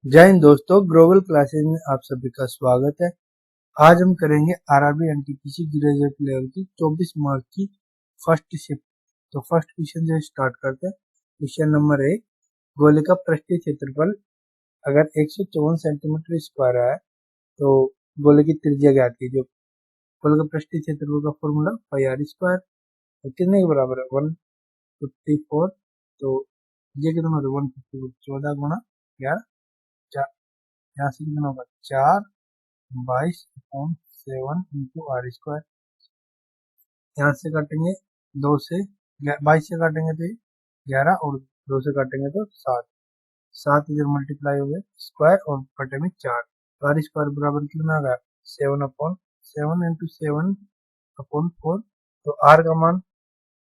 जय हिंद दोस्तों, global classes में आप सभी का स्वागत है। आज हम करेंगे आरआरबी एनटीपीसी ग्रेजुएट लेवल की 24 मार्क की फर्स्ट शिफ्ट। तो फर्स्ट क्वेश्चन जो स्टार्ट करते हैं। क्वेश्चन नंबर 1, गोले का पृष्ठीय क्षेत्रफल अगर 154 सेंटीमीटर स्क्वायर है तो गोले की त्रिज्या ज्ञात कीजिए। गोले का पृष्ठीय क्षेत्रफल का फॉर्मूला पाई आर स्क्वायर कितने के बराबर है 154। तो ये कितना होता है 154 14 गुणा 11 यहाँ से कितना होगा 4/22/7 इंटू आर स्क्वायर। यहाँ से काटेंगे 2 से 22 से काटेंगे तो 11 और 2 से काटेंगे तो 7 इधर मल्टीप्लाई हो गए स्क्वायर और बटे में 4। तो आर स्क्वायर बराबर कितना आ गया 7/7 इंटू 7/4। तो आर का मान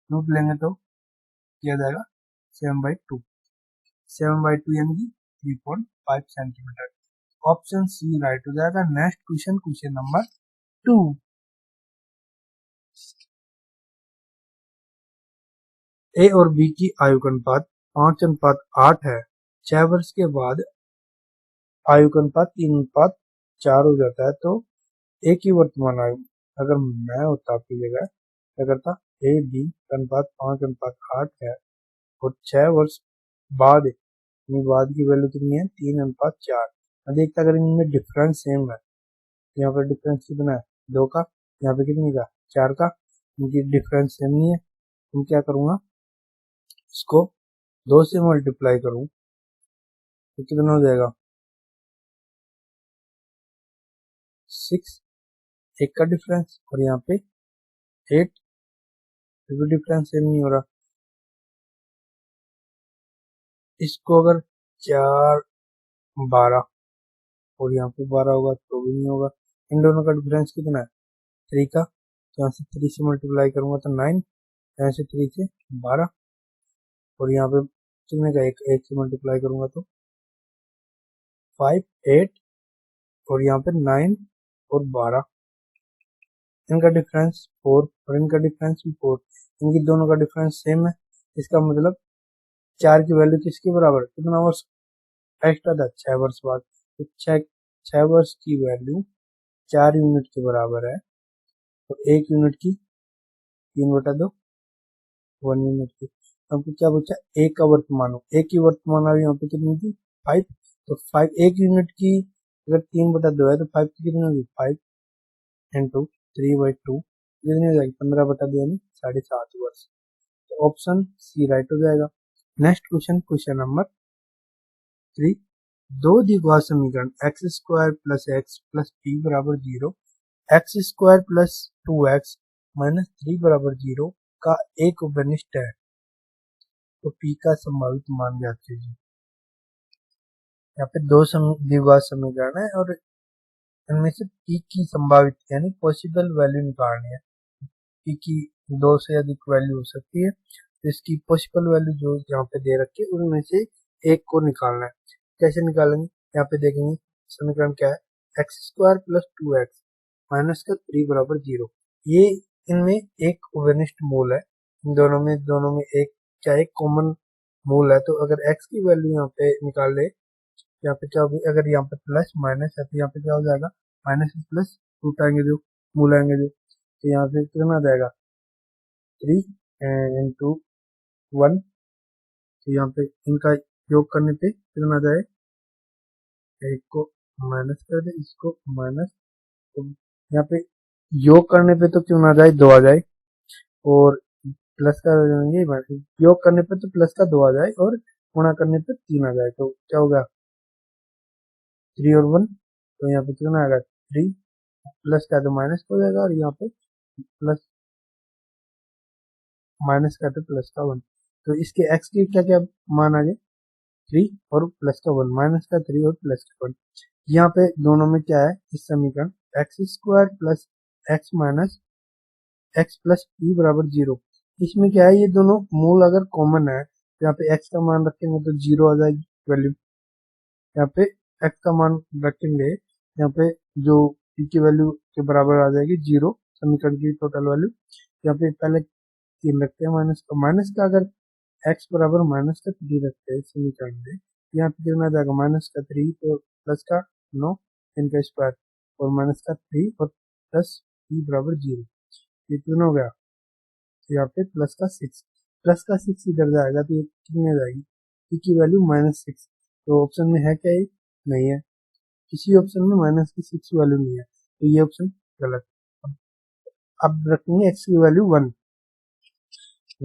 रूट लेंगे तो किया जाएगा 7/2 यानी कि 3.5 सेंटीमीटर। ऑप्शन सी राइट हो जाएगा। Next question, question number 2। ए और बी की आयु का अनुपात 5:8 है। 6 वर्ष के बाद आयु का अनुपात 3:4 हो जाता है। तो ए की वर्तमान आयु, अगर मैं होता आपकी जगह क्या करता, ए बी का अनुपात 5:8 है और 6 वर्ष बाद की वैल्यू कितनी है 3:4। मैं देखता अगर इनमें डिफरेंस सेम है, यहाँ पर डिफरेंस कितना है 2 का, यहाँ पे कितनी का 4 का, इनकी डिफरेंस सेम नहीं है। तो क्या करूंगा, इसको 2 से मल्टीप्लाई करूं तो कितना हो जाएगा 6, 1 का डिफरेंस और यहाँ पे 8, तो डिफरेंस सेम नहीं हो रहा। इसको अगर 4 12 और यहाँ पे 12 होगा तो भी नहीं होगा। इन दोनों का डिफरेंस कितना है 3 का, तो यहाँ से 3 से मल्टीप्लाई करूंगा तो 9, यहाँ से 3 से 12 और यहाँ पे कितने का 1 से मल्टीप्लाई करूंगा तो 5 8 और यहाँ पे 9 और 12। इनका डिफरेंस 4 और इनका डिफरेंस भी 4, इनकी दोनों का डिफरेंस सेम है। इसका मतलब 4 की वैल्यू किसके बराबर, कितना वर्ष एक्स्ट्रा था 6 वर्ष बाद। तो 6 वर्ष की वैल्यू 4 यूनिट के बराबर है। तो 1 यूनिट की 3/2 1 यूनिट की। हमको क्या पूछा, एक का वर्तमान हो, एक की वर्तमान आयु यहाँ पे कितनी थी 5। तो 5 1 यूनिट की अगर 3/2 है तो 5 की कितनी होगी 5 इंटू 3/2 कितनी हो जाएगी 15/2 यानी 7.5 वर्ष। तो ऑप्शन सी राइट हो जाएगा। Next question, question number 3। दो द्विघात समीकरण x² plus x plus P बराबर 0, x² प्लस 2x माइनस 3 बराबर 0 का एक उपनिष्ठ है तो p का संभावित मान ज्ञात कीजिए। यहाँ पे दो द्विघात समीकरण है और इनमें से p की संभावित यानी पॉसिबल वैल्यू निकालनी है। p की 2 से अधिक वैल्यू हो सकती है, तो इसकी पॉसिबल वैल्यू जो यहाँ पे दे रखी है उनमें से एक को निकालना है। कैसे निकालेंगे, यहाँ पे देखेंगे समीकरण क्या है, x² प्लस 2x माइनस का 3 बराबर 0। ये इनमें एक उपनिष्ठ मूल है, इन दोनों में एक क्या एक कॉमन मूल है। तो अगर x की वैल्यू यहाँ पे निकाल ले, यहाँ पे क्या होगी, अगर यहाँ पे प्लस माइनस है तो यहाँ पे क्या हो जाएगा माइनस प्लस रूट आएंगे जो मूल आएंगे जो, तो यहाँ पे कितना आ जाएगा 3 इंटू 1। तो यहाँ पे इनका योग करने पे कितना आ जाए, एक को माइनस कर दे इसको माइनस, तो यहाँ पे योग करने पे तो क्यों ना जाए 2 आ जाए और प्लस का योग करने पे तो प्लस का 2 आ जाए और गुणा करने पे 3 आ जाए। तो क्या होगा 3 और 1, तो यहाँ पे कितना आएगा 3 प्लस का तो माइनस हो जाएगा और यहाँ पे प्लस माइनस का तो प्लस का 1। तो इसके x की क्या क्या मान आ गए 3 और प्लस का 1, माइनस का 3 और प्लस का 1। यहाँ पे दोनों में क्या है इस समीकरण x² plus x minus x plus P बराबर 0। इसमें क्या है, ये दोनों मूल अगर कॉमन है तो यहाँ पे x का मान रखेंगे तो 0 आ जाएगी वैल्यू। यहाँ पे x का मान रखेंगे, यहाँ पे जो p की वैल्यू के बराबर आ जाएगी 0, समीकरण की टोटल वैल्यू। यहाँ पे पहले 3 रखते हैं माइनस का अगर x बराबर माइनस का 3 रखते हैं समीकरण में, यहाँ पे कितना आ जाएगा माइनस का 3 तो प्लस का 9 इनका स्क्वायर और माइनस का 3 और प्लस p बराबर 0, ये कितना हो गया, यहाँ पे प्लस का 6 इधर जाएगा तो ये कितनी आ जाएगी, p की वैल्यू -6, तो ऑप्शन में है क्या, ये नहीं है, किसी ऑप्शन में माइनस की 6 वैल्यू नहीं है, तो ये ऑप्शन गलत। अब रखेंगे x की वैल्यू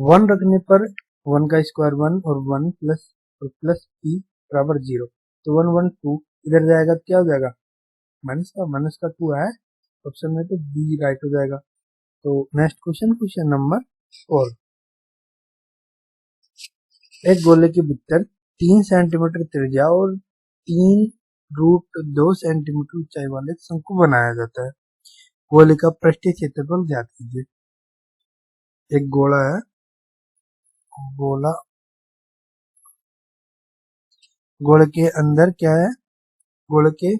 1 रखने पर 1 का स्क्वायर 1 और 1 प्लस p बराबर 0, तो 1 1 2 इधर जाएगा तो क्या हो जाएगा, माइनस का 2 है ऑप्शन में, तो बी राइट हो जाएगा। तो नेक्स्ट क्वेश्चन नंबर 4, एक गोले के भीतर 3 सेंटीमीटर त्रिज्या और 3√2 सेंटीमीटर ऊंचाई वाले शंकु बनाया जाता है, गोले का पृष्ठीय क्षेत्रफल ज्ञात कीजिए। एक गोला है, गोले के अंदर क्या है, गोले के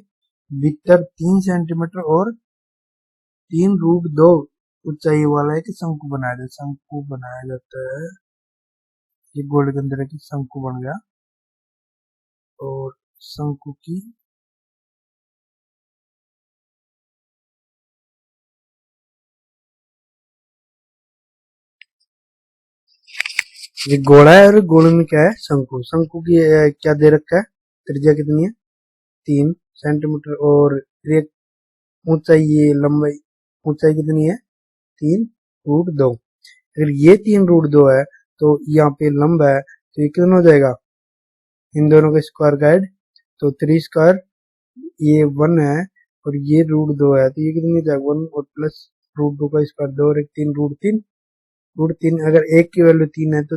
भीतर 3 सेंटीमीटर और 3√2 ऊंचाई वाला एक शंकु बनाया जाता है, ये गोले के अंदर एक शंकु बन गया और शंकु की ये गोला है और गोले में क्या है, शंकु की क्या दे रखा है, त्रिज्या कितनी है 3 सेंटीमीटर और ये ऊंचाई, ये लंबाई ऊंचाई कितनी है 3√2, अगर ये 3√2 है तो यहाँ पे लंब है तो ये कितना हो जाएगा, इन दोनों का स्क्वायर का ऐड, तो 3 स्क्वायर, ये 1 है और ये √2 है तो ये कितनी हो जाएगा 1 और प्लस √2 का स्क्वायर 2 और एक 3√3, अगर एक की वैल्यू 3 है तो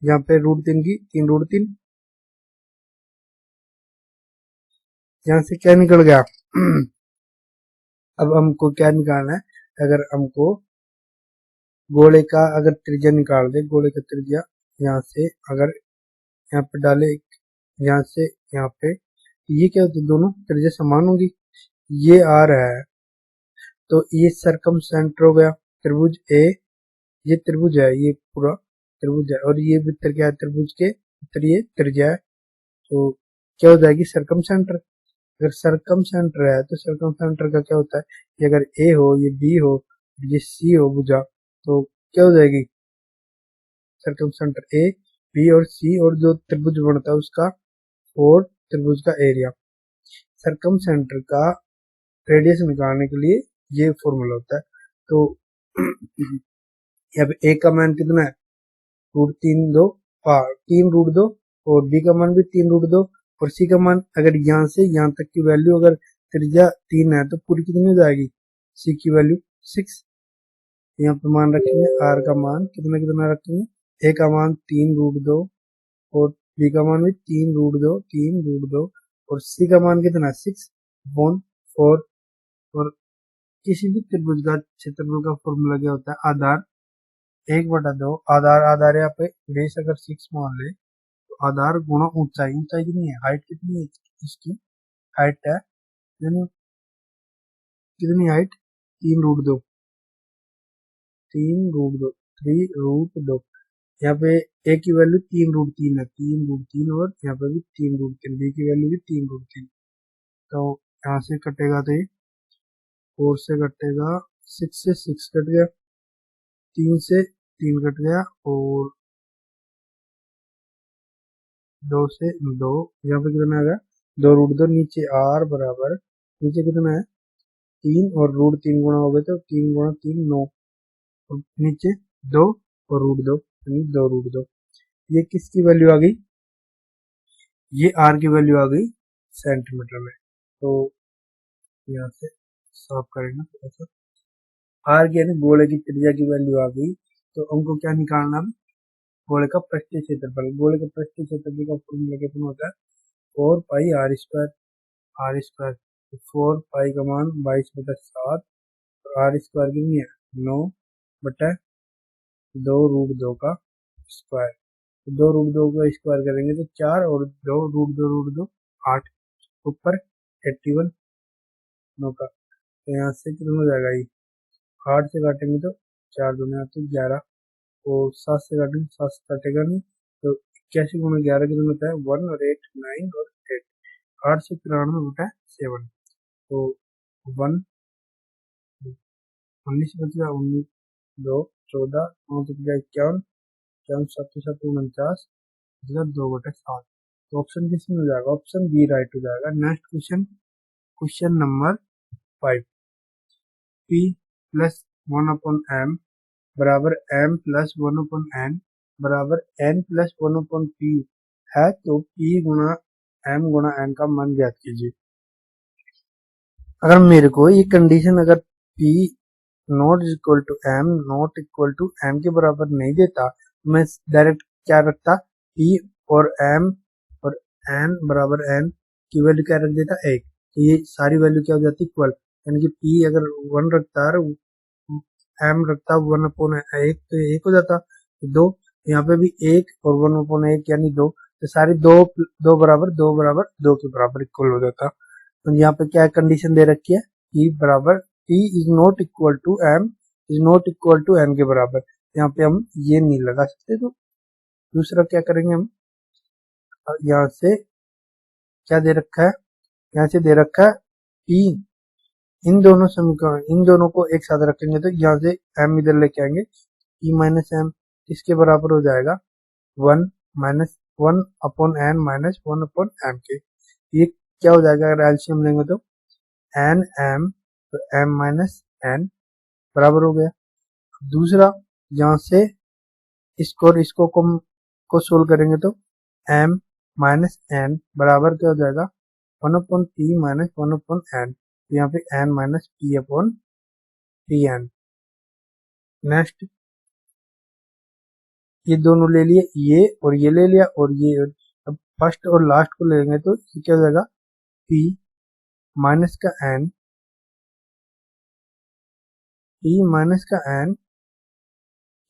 यहाँ पे √3 की 3√3, यहाँ से क्या निकल गया अब हमको क्या निकालना है, अगर हमको गोले का अगर त्रिज्या निकाल दे, गोले का त्रिज्या यहाँ से अगर यहाँ पे डाले, यहाँ से यहाँ पे, ये क्या होता है, दोनों त्रिज्या समान होगी, ये आर है तो ये सरकम सेंटर हो गया त्रिभुज ए, ये त्रिभुज है, ये पूरा त्रिभुज है और ये वृत्त क्या है, त्रिभुज के भीतर ये त्रिज्या है, तो क्या हो जाएगी सरकम सेंटर। अगर सरकम सेंटर है तो सरकम सेंटर का क्या होता है, ये अगर ए हो, ये बी हो, ये सी हो भुजा, तो क्या हो जाएगी सरकम सेंटर ए बी और सी, और जो त्रिभुज बनता है उसका और त्रिभुज का एरिया, सरकम सेंटर का रेडियस निकालने के लिए ये फॉर्मूला होता है। तो यहाँ पे ए का मान कितना है √3 और बी का मान भी 3√2 और सी का मान अगर यहाँ से यहाँ तक की वैल्यू अगर त्रिज्या 3 है तो पूरी कितनी हो जाएगी, सी की वैल्यू 6, यहाँ पे मान रखेंगे आर का मान कितना कितना रखेंगे, ए का मान 3√2 और बी का मान भी 3√2 और सी का मान कितना 6/4, और किसी भी त्रिभुज का क्षेत्रफल का फॉर्मूला क्या होता है, आधार 1/2, आधार यहाँ पे बेस अगर 6 मान ले तो आधार गुणा ऊंचाई, कितनी है, हाइट कितनी है इसकी, हाइट है यानी कितनी हाइट 3√2, 3√2 यहाँ पे ए की वैल्यू 3√3 है, 3√3 और यहाँ पे भी 3√3, बी की वैल्यू भी 3√3, तो यहाँ से कटेगा तो ये 4 से कटेगा, 6 से 6 कट गया, 3 से 3 कट गया और 2 से 2, यहाँ पे कितना आ गया 2√2, नीचे आर बराबर, नीचे कितना है 3 और √3 गुणा हो गए तो 3 गुणा 3 9, और नीचे 2 और √2 यानी 2√2, ये किसकी वैल्यू आ गई, ये आर की वैल्यू आ गई सेंटीमीटर में। तो यहाँ से साफ करेंगे थोड़ा सा, आर की यानी गोले की त्रिज्या की वैल्यू आ गई, तो हमको क्या निकालना है, गोले का पृष्ठीय क्षेत्रफल, गोले का पृष्ठीय क्षेत्रफल का फॉर्मूला कितना होता है 4πr², तो 4 पाई का मान 22/7 और आर स्क्वायर कितनी है 9/2√2 का स्क्वायर, तो 2√2 का स्क्वायर करेंगे तो 4 और 2√2 8, ऊपर 81 9 का, तो यहाँ से कितना हो जाएगा, ये 8 से काटेंगे तो 4 दूनी तो 11 और 7 से काटेंगे 7 से काटेगा नहीं तो 81 गुना 11 कितना होता है 1 और 8 9 और 8 893 होता है 7। तो 1 19 बचेगा 19 2 14 9 बचेगा 51 51 7 7 49 बचेगा 2/7। तो ऑप्शन किसमें हो जाएगा? ऑप्शन बी राइट हो जाएगा। Next question, question number 5, p plus 1/m बराबर m प्लस 1/n बराबर n प्लस 1/p है, तो p गुना m गुना n का मान ज्ञात कीजिए। अगर मेरे को ये कंडीशन अगर p not equal to m not equal to m के बराबर नहीं देता, मैं डायरेक्ट क्या रखता, p और m और n बराबर n की वैल्यू क्या रख देता 1। तो ये सारी वैल्यू क्या हो जाती इक्वल, यानी कि p अगर 1 रखता है m रखता 1/1 तो 1 हो जाता 2, यहाँ पे भी 1 और 1/1 यानी 2, तो सारी 2 2 बराबर 2 बराबर 2 के बराबर इक्वल हो जाता। तो यहाँ पे क्या कंडीशन दे रखी है, p बराबर p is not equal to m is not equal to n के बराबर। यहाँ पे हम ये नहीं लगा सकते, तो दूसरा क्या करेंगे हम, यहाँ से क्या दे रखा है, यहाँ से दे रखा है p, इन दोनों समीकरण इन दोनों को एक साथ रखेंगे तो यहाँ से m इधर लेके आएंगे, p माइनस m किसके बराबर हो जाएगा 1 माइनस 1/n माइनस 1/m के। ये क्या हो जाएगा अगर एलसीएम लेंगे तो n m, तो m माइनस n बराबर हो गया। दूसरा यहाँ से इसको और इसको को सोल्व करेंगे तो m माइनस n बराबर क्या हो जाएगा 1/p माइनस 1/n, यहाँ पे n minus p upon pn। Next ये दोनों ले लिए, ये और ये ले लिया और ये, अब फर्स्ट और लास्ट को लेंगे तो ये क्या हो जाएगा p माइनस का n, p माइनस का n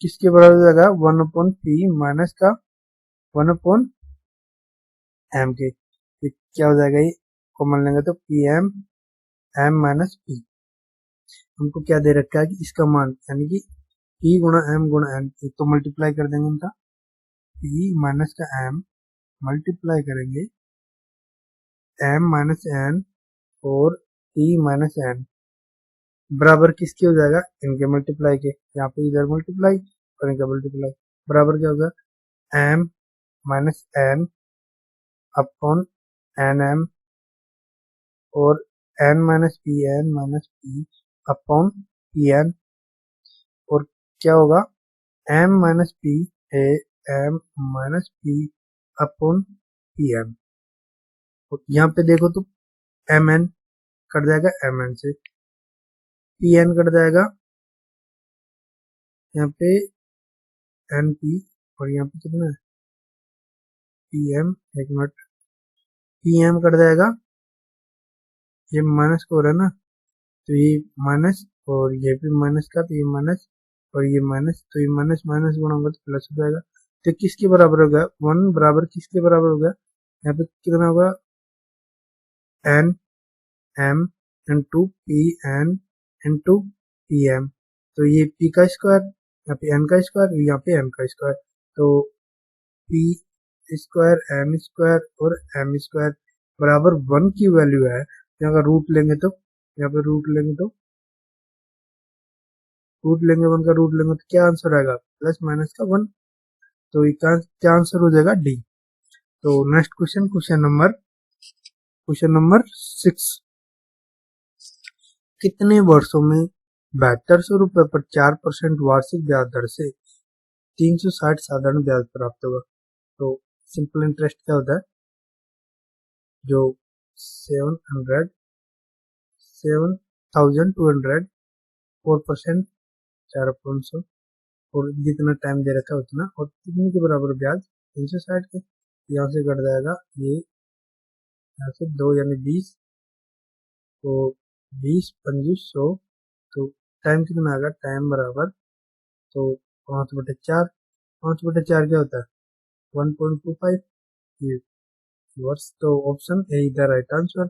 किसके बराबर हो जाएगा 1/p माइनस का 1/m के। ये क्या हो जाएगा, ये कॉमन लेंगे तो pm m माइनस p। हमको क्या दे रखा है कि इसका मान यानी कि p गुणा m गुणा n, तो मल्टीप्लाई कर देंगे इनका, p माइनस का m मल्टीप्लाई करेंगे m माइनस n और p माइनस n बराबर किसके हो जाएगा, इनके मल्टीप्लाई के। यहाँ पे इधर मल्टीप्लाई और इनका मल्टीप्लाई बराबर क्या होगा m minus n upon nm और n minus p upon pn, और क्या होगा m minus p a m minus p upon pm। यहाँ पे देखो तो mn कट जाएगा mn से, pn कट जाएगा यहाँ पे np, और यहाँ पे कितना है pm, एक मिनट, pm कट जाएगा, ये माइनस को हो रहा है ना, तो ये माइनस और ये भी माइनस का, तो ये माइनस और ये माइनस, तो ये माइनस माइनस गुणा होगा तो प्लस हो जाएगा। तो किसके बराबर होगा 1 बराबर किसके बराबर होगा, यहाँ पे कितना होगा n m into P N into P M, तो ये p का स्क्वायर, यहाँ पे n का स्क्वायर, यहाँ पे m का स्क्वायर, तो p स्क्वायर m स्क्वायर और m स्क्वायर बराबर 1 की वैल्यू है। यहाँ का रूट लेंगे तो, यहाँ पे रूट लेंगे तो 1 का रूट लेंगे तो क्या आंसर आएगा प्लस माइनस का 1, तो क्या आंसर हो जाएगा डी। तो नेक्स्ट क्वेश्चन, क्वेश्चन नंबर 6, कितने वर्षों में 7200 रुपए पर 4% वार्षिक ब्याज दर से 360 साधारण ब्याज प्राप्त होगा। तो सिंपल इंटरेस्ट क्या होता है, जो 7,200 4% 4/100 और जितना टाइम दे रखा है उतना, और कितने के बराबर ब्याज 360 के, यहाँ से कट जाएगा ये, यहाँ से 2 यानी 20, तो 20 25 100, तो टाइम कितना आएगा, टाइम बराबर तो 5/4, 5/4 क्या होता है 1.25 वर्ष, तो option A is the right answer.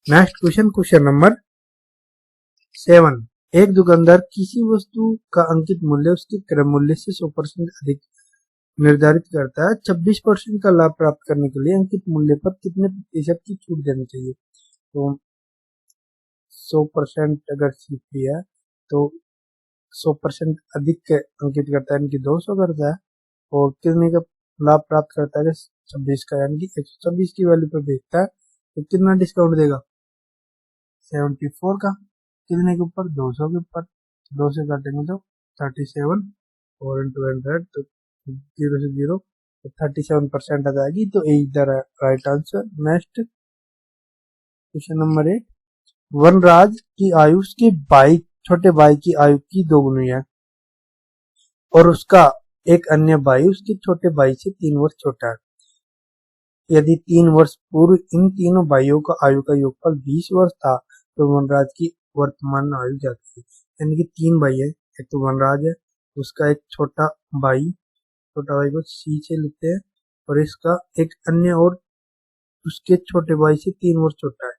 Next question, question number 7, एक दुकानदार किसी वस्तु का अंकित मूल्य उसके क्रय मूल्य से 100% अधिक निर्धारित करता है 26% का लाभ प्राप्त करने के लिए अंकित मूल्य पर कितने प्रतिशत की छूट देनी चाहिए। तो 100% अगर सीपी है तो 100% अधिक अंकित करता है, यानी कि 200 करता है, और कितने का लाभ प्राप्त करता है 26 का, यानी कि 126 की वैल्यू पर बेचता है तो कितना डिस्काउंट देगा 74 का, कितने के ऊपर 200 के ऊपर, 2 से काटेंगे तो 37 और इंटू 100 तो 0 से 0 तो 37% आ जाएगी। तो A is the right answer. Next question number 8, Vanraj की आयु उसके भाई छोटे भाई की आयु की दोगुनी है और उसका एक अन्य भाई उसके छोटे भाई से 3 वर्ष छोटा है। यदि 3 वर्ष पूर्व इन तीनों भाइयों का आयु का योगफल 20 वर्ष था तो वनराज की वर्तमान आयु क्या थी। यानी कि 3 भाई है, एक तो वनराज है, उसका एक छोटा भाई को सी से लेते हैं, और इसका एक अन्य और उसके छोटे भाई से 3 वर्ष छोटा है।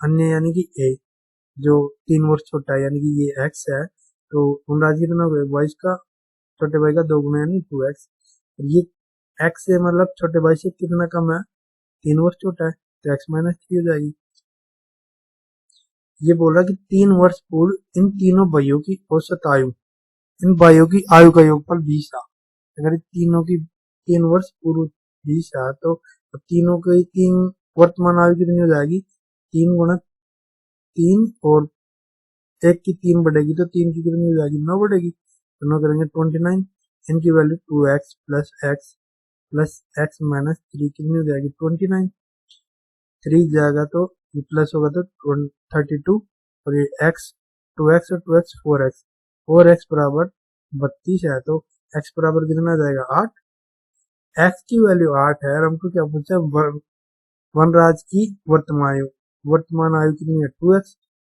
अन्य यानी कि ए जो 3 वर्ष छोटा है, यानी कि ये एक्स है, तो वनराज कितना हो गया, बाईस का छोटे भाई का 2 गुना यानी 2x। ये x से मतलब छोटे भाई से कितना कम है, 3 वर्ष छोटा है, तो x माइनस 3 हो जाएगी। ये बोला कि 3 वर्ष पूर्व इन तीनों भाइयों की औसत आयु, इन भाइयों की आयु का योगफल 20 था। अगर तीनों की 3 वर्ष पूर्व 20 है तो तीनों की 3 वर्तमान आयु कितनी हो जाएगी, 3 गुना 3, और एक की 3 बढ़ेगी तो 3 की कितनी हो जाएगी, 9 बढ़ेगी, तो 9 करेंगे 29, इनकी value 2x plus x minus 3 कितनी हो जाएगी 29, 3 जाएगा तो ये प्लस होगा तो 32, और ये x 2x और 2x 4x, 4x बराबर 32 है, तो x बराबर कितना आ जाएगा 8। x की वैल्यू 8 है और हमको क्या पूछा, वनराज की वर्तमान आयु कितनी है 2x,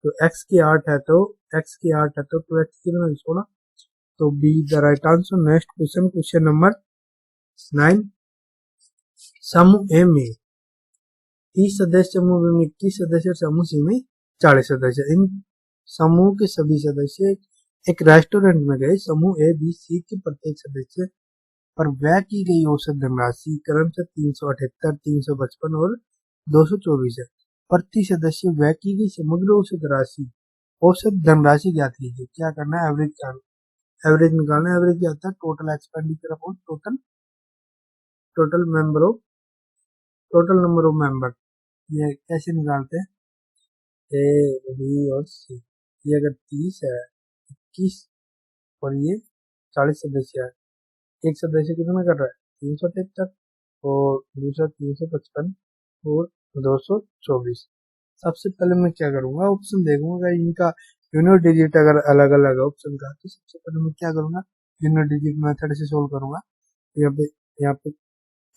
तो x की 8 है तो 2x कितना है 16, तो be the right answer. Next question, question number 9, समूह ए में 30 सदस्य, समूह में 21 सदस्य, समूह सी में 40 सदस्य। इन समूह के सभी सदस्य एक रेस्टोरेंट में गए। समूह ए बी सी के प्रत्येक सदस्य पर व्यय की गई औसत धनराशि क्रमशः 378, 355 और 224 है। प्रति सदस्य व्यय की गई समग्र औसत धनराशि ज्ञात कीजिए। क्या करना है, एवरेज निकालना है। एवरेज क्या होता है, total expenditure upon total number of member. ये कैसे निकालते हैं, ए बी और सी। ये अगर 30 है, 21 और ये 40 सदस्य है, एक सदस्य कितना कर रहा है 373, और दूसरा 355 और 224। सबसे पहले मैं क्या करूंगा, ऑप्शन देखूंगा इनका यूनिट डिजिट अगर अलग अलग है ऑप्शन का, तो सबसे पहले मैं क्या करूंगा, यूनिट डिजिट मेथड से सोल्व करूंगा। यहाँ पे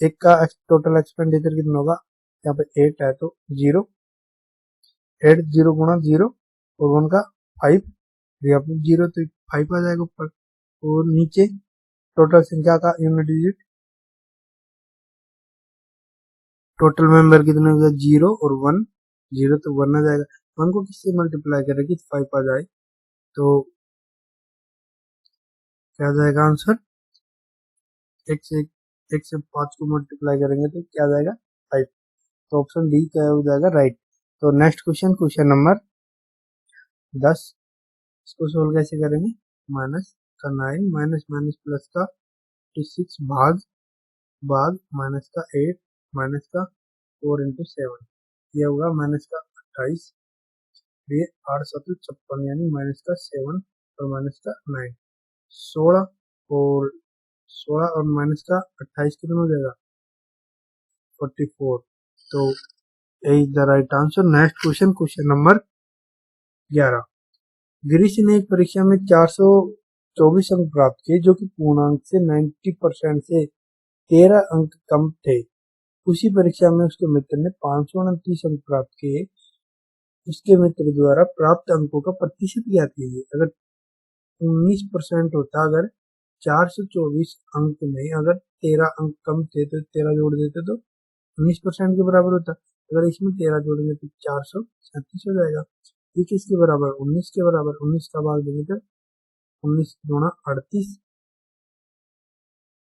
एक का टोटल एक्सपेंडिचर कितना होगा, यहाँ पे 8 है तो 0, 8 0 गुणा 0 और 1 का 5, यहाँ पे 0 तो 5 आ जाएगा ऊपर, और नीचे टोटल संख्या का यूनिट डिजिट, टोटल मेंबर कितने हो गए 0 और 1, 0 तो 1 आ जाएगा, 1 को किससे मल्टीप्लाई करेंगे 5 आ जाए, तो क्या आ जाएगा आंसर, एक से 5 को मल्टीप्लाई करेंगे तो क्या आ जाएगा 5, तो ऑप्शन डी क्या हो जाएगा राइट। तो नेक्स्ट क्वेश्चन, क्वेश्चन नंबर 10, इसको सोल्व कैसे करेंगे, माइनस का 9 माइनस माइनस प्लस का 6 भाग माइनस का 8 माइनस का 4 इंटू 7, ये होगा माइनस का 28, ये 8 7 56 यानी माइनस का 7 और माइनस का 9, 16 और 16 और माइनस का 28 कितना हो जाएगा 44, तो A is the right answer. Next question, question number 11, Girish ने एक परीक्षा में 424 अंक प्राप्त किए जो कि पूर्णांक से 90% से 13 अंक कम थे। उसी परीक्षा में उसके मित्र ने 529 अंक प्राप्त किए। उसके मित्र द्वारा प्राप्त अंकों का प्रतिशत ज्ञात कीजिए। अगर 19% होता, अगर 424 अंक में अगर 13 अंक कम थे तो 13 जोड़ देते तो 19% के बराबर होता। अगर इसमें 13 जोड़ेंगे तो 437 हो जाएगा। ये किसके बराबर, 19 के बराबर, 19 का भाग देंगे तो 19 गुणा 38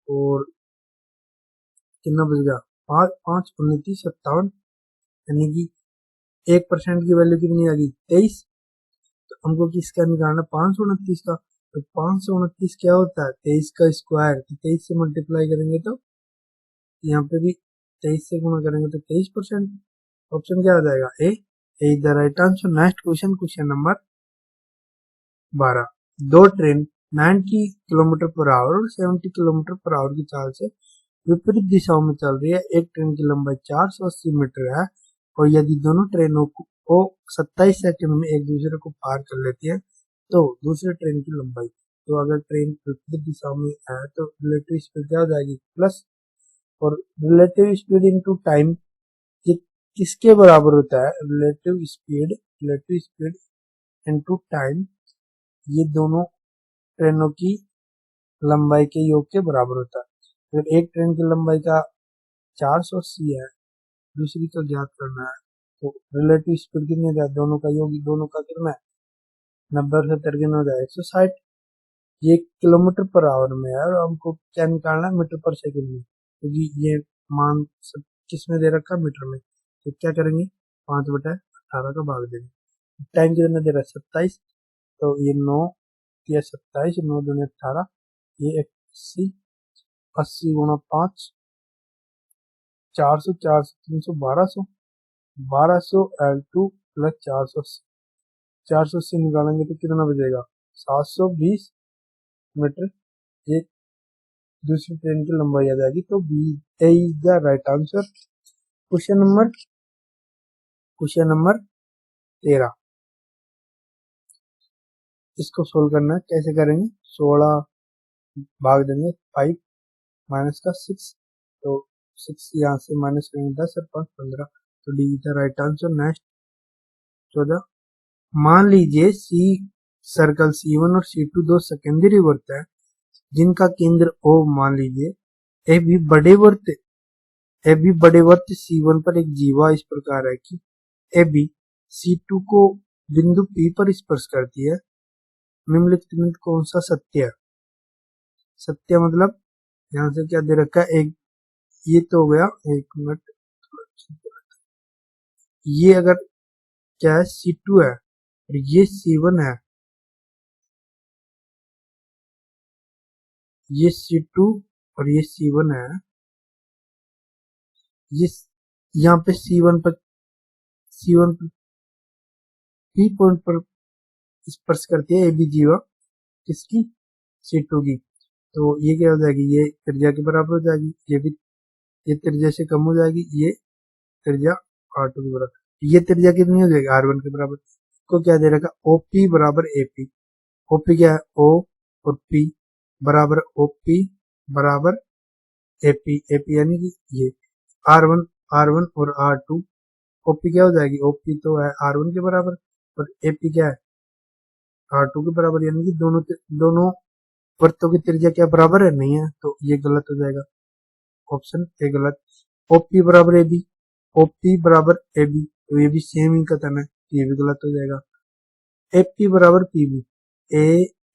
और कितना बच गया, 5 29 57, यानी कि 1% की वैल्यू कितनी आ गई, 23। तो हमको किसका निकालना, 529 का। तो 529 क्या होता है, 23 का स्क्वायर। तो 23 से मल्टीप्लाई करेंगे तो यहाँ पे भी 23 से गुणा करेंगे तो 23%। ऑप्शन क्या आ जाएगा, A is the right answer. Next question, question number 12। दो ट्रेन 90 किलोमीटर पर आवर और 70 किलोमीटर पर आवर की चाल से विपरीत दिशाओं में चल रही है। एक ट्रेन की लंबाई 480 मीटर है और यदि दोनों ट्रेनों को 27 सेकंड में एक दूसरे को पार कर लेती है तो दूसरे ट्रेन की लंबाई। तो अगर ट्रेन विपरीत दिशा में है तो रिलेटिव स्पीड क्या हो जाएगी, प्लस। और रिलेटिव स्पीड इनटू टाइम ये किसके बराबर होता है, रिलेटिव स्पीड इनटू टाइम, ये दोनों ट्रेनों की लंबाई के योग के बराबर होता है। अगर एक ट्रेन की लंबाई का 480 है, दूसरी का ज्ञात करना है, तो रिलेटिव स्पीड कितनी है, दोनों का योग, दोनों का कितना है, 90 और 70 कितना हो जाएगा, 160। ये किलोमीटर पर आवर में है और हमको क्या निकालना है, मीटर पर सेकंड में, क्योंकि ये मान सब किस में दे रखा है, मीटर में। तो क्या करेंगे, 5/18 का भाग देंगे। टाइम कितना दे रहा है, 27। तो ये 9 या 27, 9 दूनी 18, ये 80, 80 गुणा 5, 400, 400 300, 1200, 1200 L2 प्लस 480, 480 निकालेंगे तो कितना बचेगा, 720 मीटर। ये दूसरी ट्रेन की लंबाई आ जाएगी। तो B is the right answer. Question number 13, इसको सोल्व करना है, कैसे करेंगे, 16 भाग देंगे 5 माइनस का 6, तो 6 यहाँ से माइनस करेंगे 10 और 5 15। तो D is the right answer. Next 14, मान लीजिए सी सर्कल C1 और C2 दो सेकेंडरी वृत्त है जिनका केंद्र O मान लीजिए। ए भी बड़े वृत्त C1 पर एक जीवा इस प्रकार है कि ए बी C2 को बिंदु P पर स्पर्श करती है। निम्नलिखित में कौन सा सत्य है, सत्य मतलब यहाँ से क्या दे रखा है, एक ये तो हो गया, एक मिनट, ये अगर क्या है, C2 है और ये C1 है, ये C2 और ये C1 है, ये यहाँ पे C1 पर P पॉइंट पर स्पर्श करती है AB जीवा, किसकी, C2 की। तो ये क्या हो जाएगी, ये त्रिज्या के बराबर हो जाएगी, ये भी ये त्रिज्या से कम हो जाएगी, ये त्रिज्या R2 के बराबर, ये त्रिज्या कितनी हो जाएगी, R1 के बराबर। को क्या दे रखा, OP बराबर AP। OP क्या है, O और P बराबर OP बराबर AP यानी कि ये R1 और R2। OP क्या हो जाएगी, OP तो है R1 के बराबर और AP क्या है, R2 के बराबर, यानी कि दोनों वृत्तों की त्रिज्या क्या बराबर है, नहीं है, तो ये गलत हो जाएगा, ऑप्शन ए गलत। OP बराबर AB, OP बराबर AB, तो ये भी सेम ही कथन है, ये भी गलत हो जाएगा। AP बराबर PB,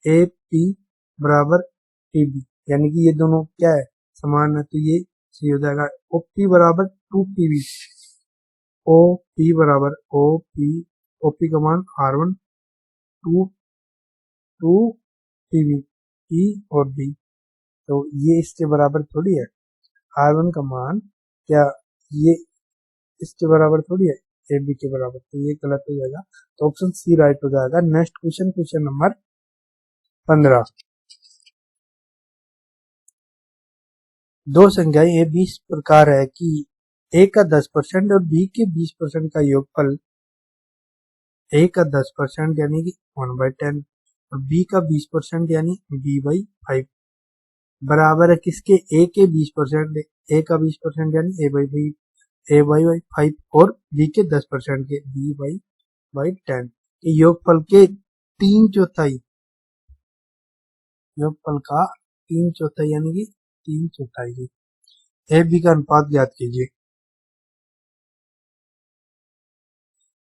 AP बराबर PB, यानी कि ये दोनों क्या है, समान है, तो ये सही हो जाएगा। OP बराबर 2PB, OP बराबर OP का मान R1 2 PB, P और B, तो ये इसके बराबर थोड़ी है, R1 का मान क्या ये इसके बराबर थोड़ी है, AB के बराबर, तो ये गलत हो जाएगा। तो ऑप्शन सी राइट हो जाएगा। नेक्स्ट क्वेश्चन, क्वेश्चन नंबर 15, दो संख्याएं ए बी इस प्रकार है कि ए का 10% और बी के 20% का योगफल ए का 10% यानी कि 1/10 और बी का 20% यानी b/5 बराबर है किसके, ए के 20%, ए का 20% यानी a/5 और बी के 10% के b/10 के योगफल के 3/4, योगफल का 3/4 यानी कि 3/4 ए बी का अनुपात ज्ञात कीजिए।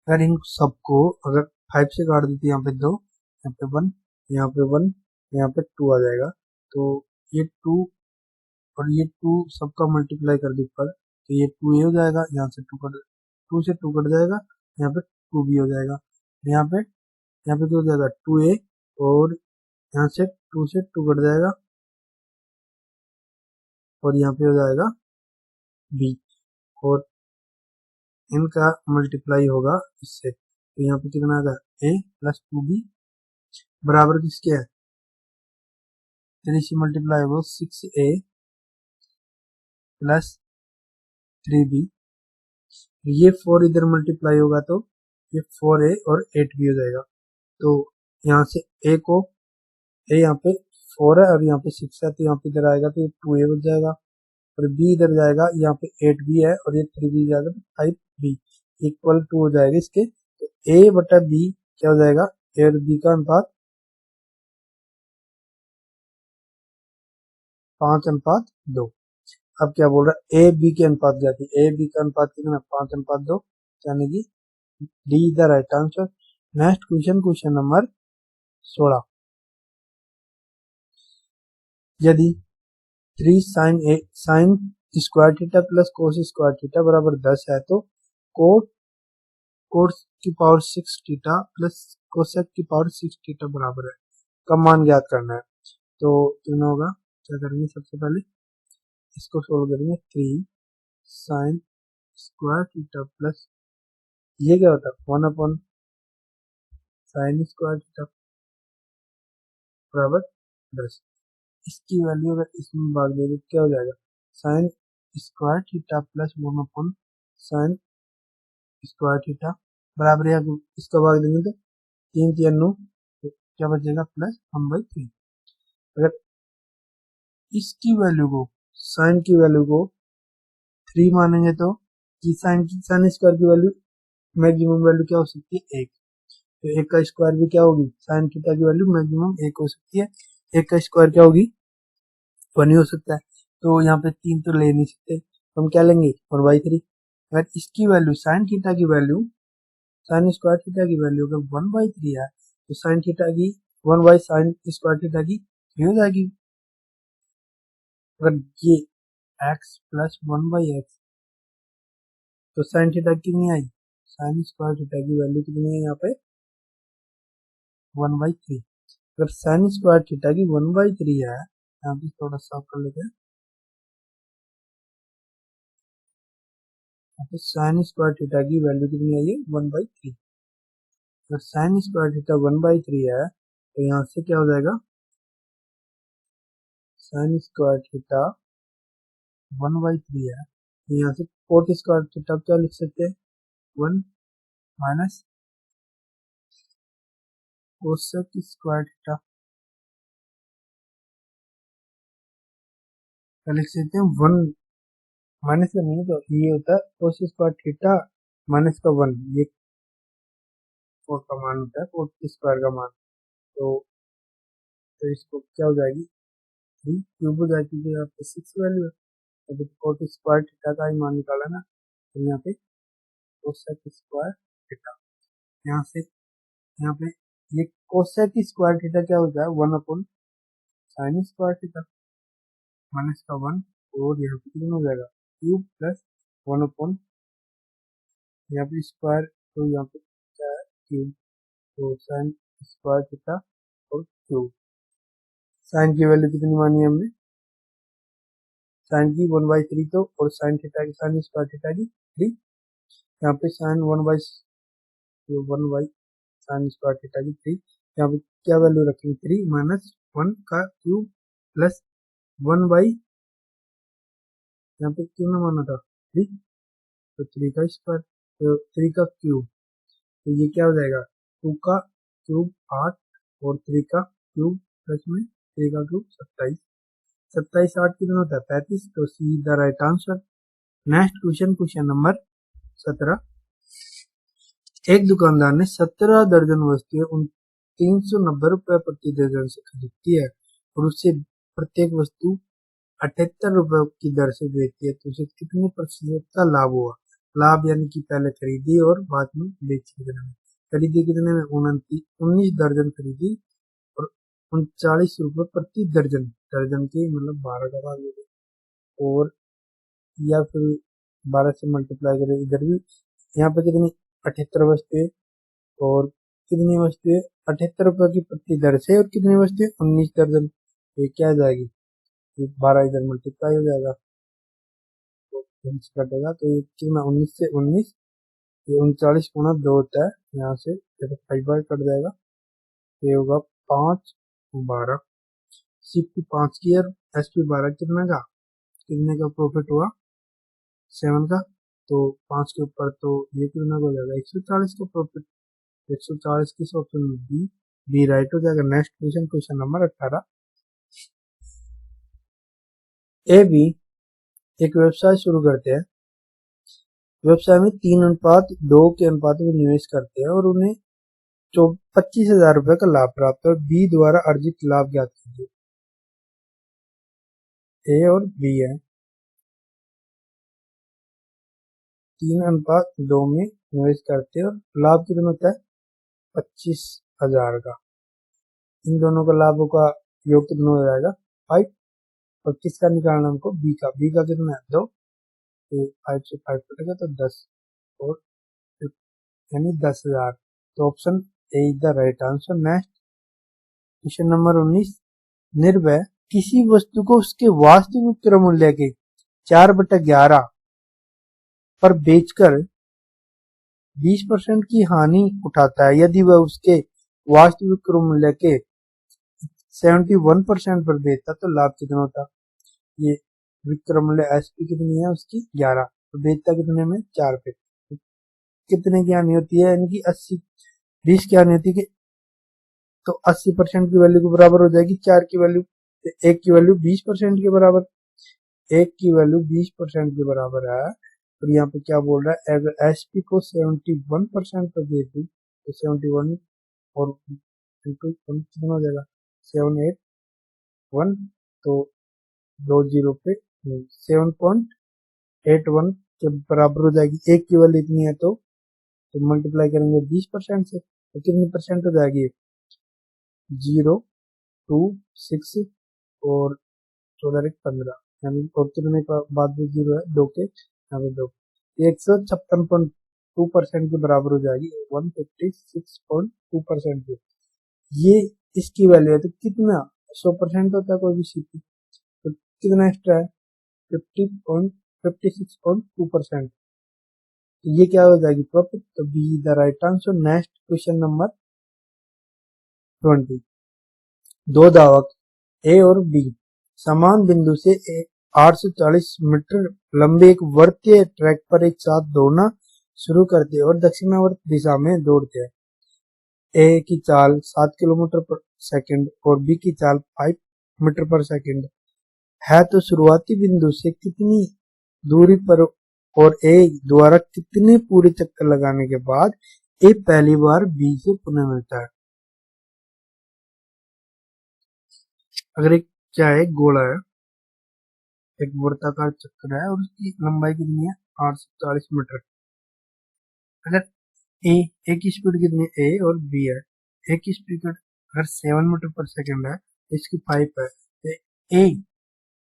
अगर इन सबको अगर 5 से काट देते, यहाँ पे 2, यहाँ पे 1, यहाँ पे 1, यहाँ पे 2 आ जाएगा, तो ये 2 और ये 2 सबका मल्टीप्लाई कर दे ऊपर तो ये 2a हो जाएगा, यहाँ से 2 से 2 कट जाएगा, यहाँ पे 2b हो जाएगा, यहाँ पे क्या हो जाएगा 2a, और यहाँ से 2 से 2 कट जाएगा और यहाँ पे हो जाएगा b, और इनका मल्टीप्लाई होगा इससे, तो यहाँ पे कितना आएगा a प्लस 2b बराबर किसके है 3 से मल्टीप्लाई हो 6a प्लस 3b, ये 4 इधर मल्टीप्लाई होगा तो ये 4a और 8b हो जाएगा, तो यहाँ से a को a यहाँ पे 4 है और यहाँ पे 6 है, तो यहाँ पे इधर आएगा तो ये 2a बच जाएगा, और b इधर जाएगा, यहाँ पे 8b है और ये 3b जाएगा तो 5b इक्वल टू हो जाएगा इसके, तो a बटा b क्या हो जाएगा a और b का अनुपात 5:2। अब क्या बोल रहा है ए बी के अनुपात जाती है, ए बी का अनुपात कितना 5:2, यानी कि D is the right answer. Next question, question number 16, यदि 3 sign square theta plus cos square theta बराबर 10 है तो कोस की पावर 6 थीटा प्लस कोसेक की पावर 6 थीटा बराबर है, कब मान ज्ञात करना है। तो क्या होगा, क्या करेंगे सबसे पहले इसको सोल्व करेंगे, 3 साइन स्क्वायर थीटा प्लस ये क्या होता है 1 अपॉन साइन स्क्वायर थीटा बराबर 10, इसकी वैल्यू अगर इसमें भाग दे तो क्या हो जाएगा sign square theta plus 1 upon sine square theta बराबर, या इसका भाग देंगे तो 3 3 9, तो क्या बचेगा प्लस 1/3। अगर इसकी वैल्यू को साइन की वैल्यू को 3 मानेंगे तो साइन स्क्वायर की वैल्यू मैक्सिमम वैल्यू क्या हो सकती है 1, तो 1 का स्क्वायर भी क्या होगी साइन थीटा की वैल्यू मैक्सिमम 1 हो सकती है, 1 का स्क्वायर क्या होगी 1 ही हो सकता है, तो यहाँ पे 3 तो ले नहीं सकते, तो हम क्या लेंगे 1/3। अगर इसकी वैल्यू साइन थीटा की वैल्यू साइन स्क्वायर थीटा की वैल्यू अगर 1/3 है तो साइन थीटा की 1 बाई साइन स्क्वायर थीटा की 3 हो जाएगी। अगर ये x प्लस 1/x तो साइन थीटा कितनी आई साइन स्क्वायर थीटा की वैल्यू कितनी है यहाँ पे 1/3। अगर साइन स्क्वायर थीटा की 1/3 है, यहाँ पे थोड़ा सा कर लेते हैं, तो साइन स्क्वायर थीटा की वैल्यू कितनी आई है 1/3। अगर साइन स्क्वायर थीटा 1/3 है तो यहाँ से क्या हो जाएगा साइन स्क्वायर थीटा 1/3 है, तो यहाँ से कोट स्क्वायर थीटा क्या लिख सकते हैं 1 माइनस कोसेक स्क्वायर थीटा, क्या लिख सकते हैं 1 माइनस का नहीं, तो ये होता है कोस स्क्वायर थीटा माइनस का 1, ये कोट का मान होता है कोट स्क्वायर का मान, तो इसको क्या हो जाएगी 3 क्यूब हो जाएगी, जो यहाँ पे 6 वैल्यू है, तो कोट स्क्वायर थीटा का ही मान निकाला ना, तो यहाँ पे कोसेक स्क्वायर थीटा, यहाँ से यहाँ पे ये कोसेक स्क्वायर थीटा क्या होता है 1 upon sine square theta minus का 1, और यहाँ पे कितना हो जाएगा क्यूब प्लस 1 अपॉन यहाँ पे स्क्वायर, तो यहाँ पे क्या है क्यूब, तो साइन स्क्वायर थीटा और क्यूब, साइन की वैल्यू कितनी मानी हमने साइन की 1/3, तो और साइन थीटा की साइन स्क्वायर थीटा की 3, यहाँ पे sine 1 by sine square theta की 3, यहाँ पे क्या वैल्यू रखेंगे 3 माइनस 1 का क्यूब प्लस 1 बाई यहाँ पे कितना माना था 3, तो 3 का स्क्वायर, तो 3 का क्यूब, तो ये क्या हो जाएगा 2 का क्यूब 8 और 3 का क्यूब प्लस में 3 का क्यूब 27, 27 8 कितना होता है 35, तो see the right answer. Next question, question number 17, एक दुकानदार ने 17 दर्जन वस्तुएं उन 390 रुपए प्रति दर्जन से खरीदती है और उससे प्रत्येक वस्तु 78 रुपए की दर से बेचती है, तो उसे कितने प्रतिशत का लाभ हुआ। लाभ यानी कि पहले खरीदी और बाद में बेची कितने में, खरीदी कितने में 19 दर्जन खरीदी और 39 रुपए प्रति दर्जन, दर्जन के मतलब 12 का भाग और या फिर 12 से मल्टीप्लाई करें, इधर भी यहाँ पे कितनी 78 वस्तुएं और कितनी वस्तुएं 78 रुपए की प्रति दर से और कितनी वस्तुएं 19 दर्जन। ये क्या आ जाएगी, 12 इधर मल्टीप्लाई हो जाएगा तो कटेगा, तो ये कितना 19 से 19, ये 39 गुना 2 होता है, यहाँ से 5 बार कट जाएगा, ये होगा 5 12। सीपी 5 की और एसपी 12 कितने का प्रॉफिट हुआ 7 का, तो 5 के ऊपर तो ये कितना हो जाएगा 140 का प्रॉफिट। 140 किस ऑप्शन में, बी राइट हो जाएगा। Next question, question number 18। A B एक व्यवसाय शुरू करते हैं। व्यवसाय में 3:2 के अनुपात में निवेश करते हैं और उन्हें 25,000 रुपए का लाभ प्राप्त है और बी द्वारा अर्जित लाभ ज्ञात कीजिए। ए और बी है, 3:2 में निवेश करते हैं और लाभ कितना होता है 25,000 का। इन दोनों का लाभों का योग कितना हो जाएगा 5, और किसका निकालना हमको, बी का कितना है 2, तो 5 से 5 कटेगा तो 10 और यानी 10,000, तो option A is the right answer. Next question number 19। निर्भय किसी वस्तु को उसके वास्तविक क्रय मूल्य के 4/11 पर बेचकर 20% की हानि उठाता है यदि वह उसके वास्तविक क्रय मूल्य के 71% पर बेचता तो लाभ कितना होता। ये विक्रय मूल्य एसपी कितनी है उसकी 11, तो बेचता कितने में 4 पे, तो कितने की हानि होती है, यानी कि 80 20 की हानि होती है, तो 80% की वैल्यू के बराबर हो जाएगी 4 की वैल्यू, 1 की वैल्यू 20% के बराबर, 1 की वैल्यू 20% के बराबर है। और यहाँ पे क्या बोल रहा है, अगर एसपी को 71% पर दे दूं तो 71 और कितना हो जाएगा 781, तो 20 पे 7.81 के बराबर हो जाएगी। 1 की वैल्यू इतनी है तो मल्टीप्लाई करेंगे 20% से, तो कितनी परसेंट हो जाएगी 0.26 और 14 यानी और कितने का बाद में 0 है 2 के यहाँ पे 2, 156.2% के बराबर हो जाएगी 156.2% के। ये इसकी वैल्यू है, तो कितना 100% होता है कोई भी सीपी, तो कितना एक्स्ट्रा है 56.2%, तो ये क्या हो जाएगी प्रॉफिट, तो be the right answer. Next question number 20। दो धावक ए और बी समान बिंदु से 840 मीटर लंबे एक वृत्तीय ट्रैक पर एक साथ दौड़ना शुरू करते हैं और दक्षिणावर्त दिशा में दौड़ते हैं। ए की चाल 7 किलोमीटर पर सेकंड और बी की चाल 5 मीटर पर सेकंड है, तो शुरुआती बिंदु से कितनी दूरी पर और ए द्वारा कितने पूरे चक्कर लगाने के बाद ए पहली बार बी से पुनः मिलता है। अगर एक क्या है, गोला है, एक वृत्ताकार चक्कर है और उसकी लंबाई कितनी है 840 मीटर। अगर ए की स्पीड कितनी है, ए और बी है, ए की स्पीड अगर 7 मीटर पर सेकंड है, इसकी 5 है, तो ए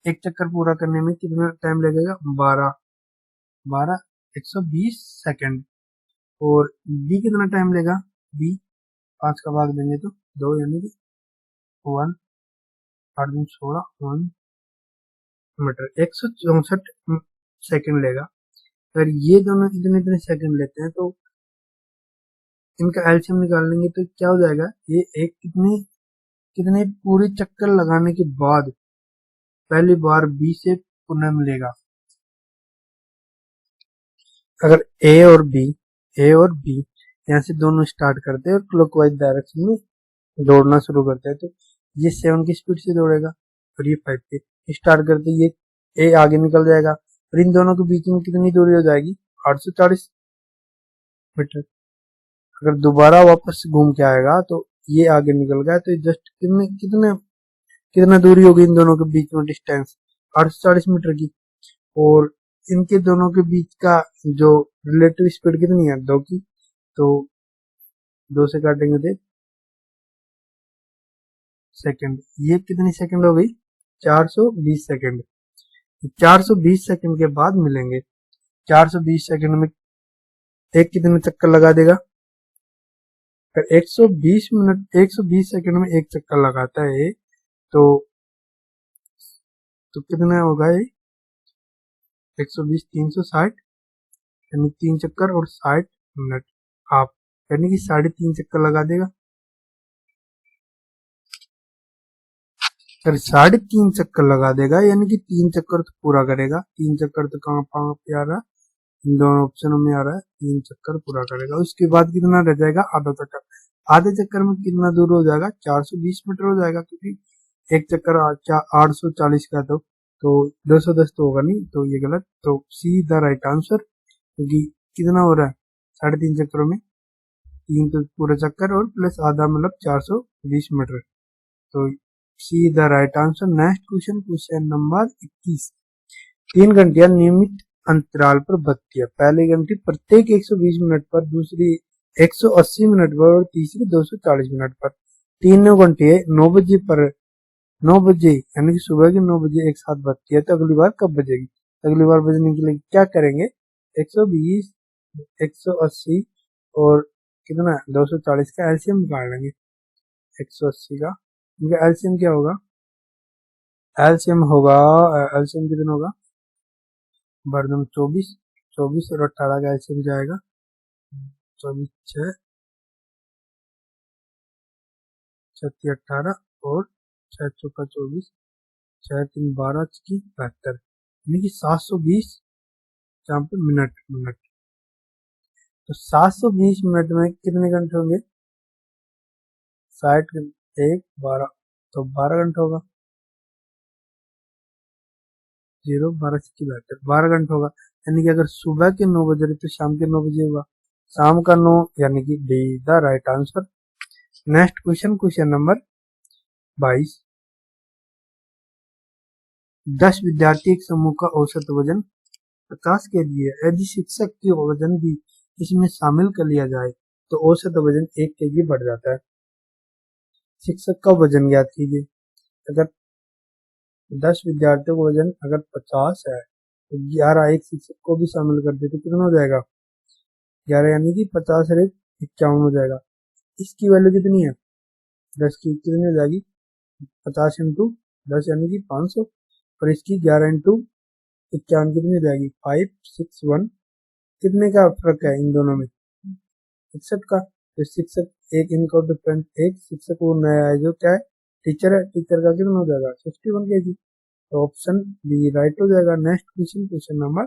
एक चक्कर पूरा करने में कितना टाइम लगेगा 12 120 सेकंड, और बी कितना टाइम लेगा, बी 5 का भाग देंगे तो 2 यानी कि 1 8 दिन 16 1 मीटर 164 सेकंड लेगा। अगर ये दोनों इतने इतने सेकंड लेते हैं तो इनका एलसीएम निकाल लेंगे तो क्या हो जाएगा, ये एक कितने कितने पूरे चक्कर लगाने के बाद पहली बार बी से पुनः मिलेगा। अगर ए और बी यहाँ से दोनों स्टार्ट करते हैं और क्लॉकवाइज डायरेक्शन में दौड़ना शुरू करते हैं, तो ये 7 की स्पीड से दौड़ेगा और ये 5 पे स्टार्ट करते ये ए आगे निकल जाएगा और इन दोनों के बीच में कितनी दूरी हो जाएगी 840 मीटर। अगर दोबारा वापस घूम के आएगा तो ये आगे निकल गया, तो जस्ट कितना दूरी होगी इन दोनों के बीच में, डिस्टेंस 840 मीटर की, और इनके दोनों के बीच का जो रिलेटिव स्पीड कितनी है 2 की, तो 2 से काटेंगे तो सेकंड, ये कितनी सेकंड हो गई 420 सेकंड। 420 सेकंड के बाद मिलेंगे। 420 सेकंड में एक कितने चक्कर लगा देगा? अगर 120 सेकंड में एक चक्कर लगाता है तो कितना होगा ये? 120 360 यानी 3 चक्कर और 60 मिनट आप, यानी कि 3.5 चक्कर लगा देगा। अगर 3.5 चक्कर लगा देगा यानी कि 3 चक्कर तो पूरा करेगा। 3 चक्कर तो कहाँ पे आ रहा है? इन दोनों ऑप्शनों में आ रहा है। 3 चक्कर पूरा करेगा। उसके बाद कितना रह जाएगा? आधा चक्कर। आधे चक्कर में कितना दूर हो जाएगा? 420 मीटर हो जाएगा, क्योंकि एक चक्कर 840 का तो 210 तो होगा नहीं, तो ये गलत। तो सी द राइट आंसर, क्योंकि कितना हो रहा है? 3.5 चक्करों में 3 तो पूरा चक्कर और प्लस आधा, मतलब 420 मीटर। तो see the right answer. Next question, question number 21। 3 घंटियां नियमित अंतराल पर बजती है। पहली घंटी प्रत्येक 120 मिनट पर, दूसरी 180 मिनट पर और तीसरी 240 मिनट पर। तीनों घंटे 9 बजे पर, 9 बजे यानी कि सुबह के 9 बजे एक साथ बजती है। तो अगली बार कब बजेगी? अगली बार बजने के लिए क्या करेंगे? 120, 180 और कितना 240 का एलसीएम निकाल लेंगे। 180 का इनका एलसीएम क्या होगा? एलसीएम होगा, एलसीएम कितना होगा? बर्दम 24 और 18 का एलसीएम जाएगा 24, 6 छत्ती 18 और 6 चौका 24, 6 3 12 की 72, यानी कि 720 जहाँ पे मिनट। तो 720 मिनट में कितने घंटे होंगे? 60 घंटे 1 12, तो 12 घंटे होगा। 0 12 की 72, 12 घंटे होगा। यानी कि अगर सुबह के 9 बजे रहे तो शाम के 9 बजे होगा। शाम का 9 यानी कि D the right answer. Next question, question number 22। 10 विद्यार्थी एक समूह का औसत वजन 50 kg है। यदि शिक्षक के वजन भी इसमें शामिल कर लिया जाए तो औसत वजन 1 kg बढ़ जाता है। शिक्षक का वजन ज्ञात कीजिए। अगर 10 विद्यार्थियों का वजन अगर 50 है तो 11 एक शिक्षक को भी शामिल कर दे तो कितना हो जाएगा? 11 यानी कि 50 और 51 हो जाएगा। इसकी वैल्यू कितनी है? 10 की कितनी हो जाएगी? 50 इंटू 10 यानी कि 500, और इसकी 11 इंटू 51 कितनी हो जाएगी? 561। कितने का फर्क है इन दोनों में? 61 का। तो शिक्षक एक इनका डिफरेंट, एक शिक्षक वो नया है जो क्या है? टीचर है। टीचर का कितना हो जाएगा? 61 kg। तो ऑप्शन बी राइट हो जाएगा। Next question, question number